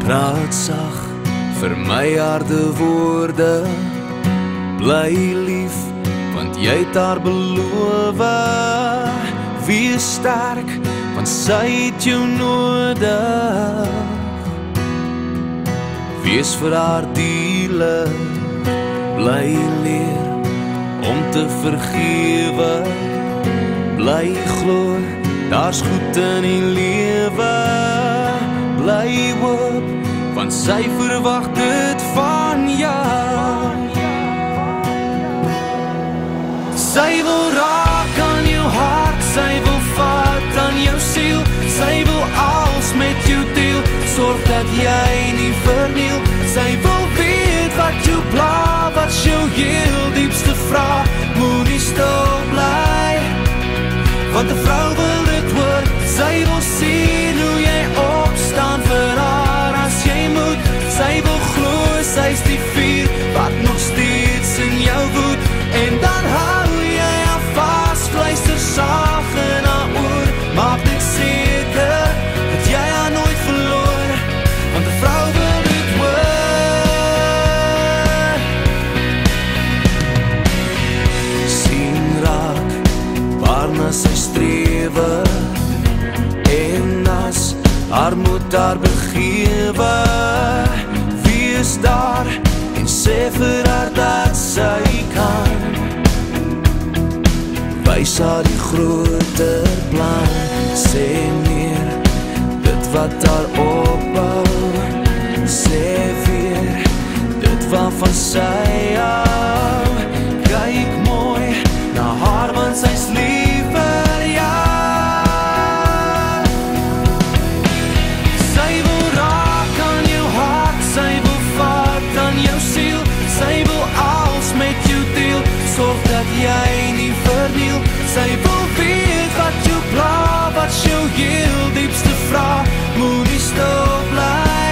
Praat sag vir my harde woorde, bly lief, want jy het haar beloof. Wees sterk, want sy het jou nodig. Wees vir haar dielik, bly leer om te vergewe. Bly glo, daar's goed in die lewe. Bly hoop, want sy verwag dit van jou. Sy wil raak aan jou hart, sy wil vat aan jou siel, sy wil alles met jou deel, sorg dat jy nie verniel. Sy wil weet wat jou pla, wat jou heel diepste vraag. Moenie stil bly, want 'n vrou wil dit hoor. Sy wil sien hoe jy opstaan vir haar as jy moet. Sy wil glo, sy's die vuur wat nog steeds in jou woed. En dan hou jy haar vas, fluister sag in haar oor. Maak dit seker dat jy haar nooit verloor, want 'n vrou wil dit hoor. Sien raak waarna sy strewe, en as haar moet haar begewe. Wees daar en sê vir haar dat sy kan. Wys haar die groter plan, sê meer dit wat haar opbou. Sê weer dit waarvan sy hou. Kyk mooi na haar, want sy's lief vir jou. Sy wil raak aan jou hart, sy wil vat aan jou siel, sy wil alles met jou deel, sorg dat jy nie verniel. Sy wil weet wat jou pla, wat jou heel diepste vraag. Moenie stil bly,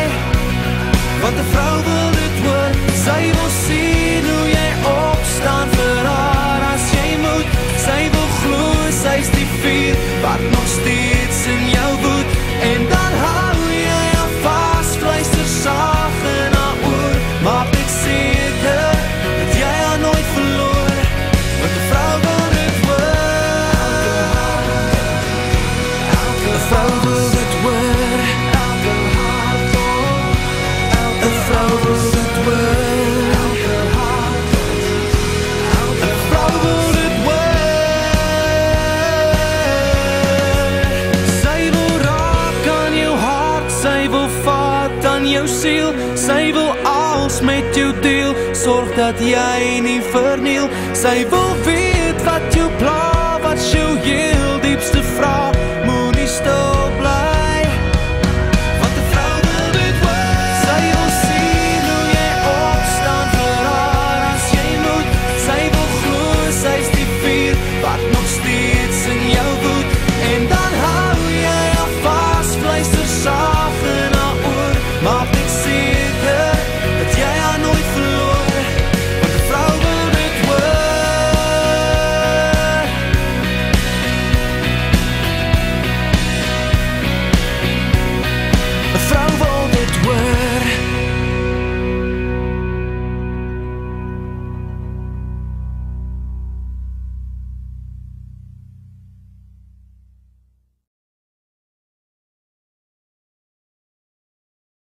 want 'n vrou wil dit hoor. Sy wil sien hoe jy opstaan vir haar as jy moet. Sy wil glo, sy's die vuur wat nog steeds in jou woed. En dan hou jy haar vas, fluister sag in haar oor. Maak dit seker dat jy haar nooit verloor, want 'n vrou wil dit hoor. 'n vrou wil dit hoor. 'n vrou wil dit hoor. 'n vrou wil dit hoor. Sy wil raak aan jou hart, sy wil vat aan jou siel, sy wil alles met jou deel, sorg dat jy nie verniel. Sy wil weet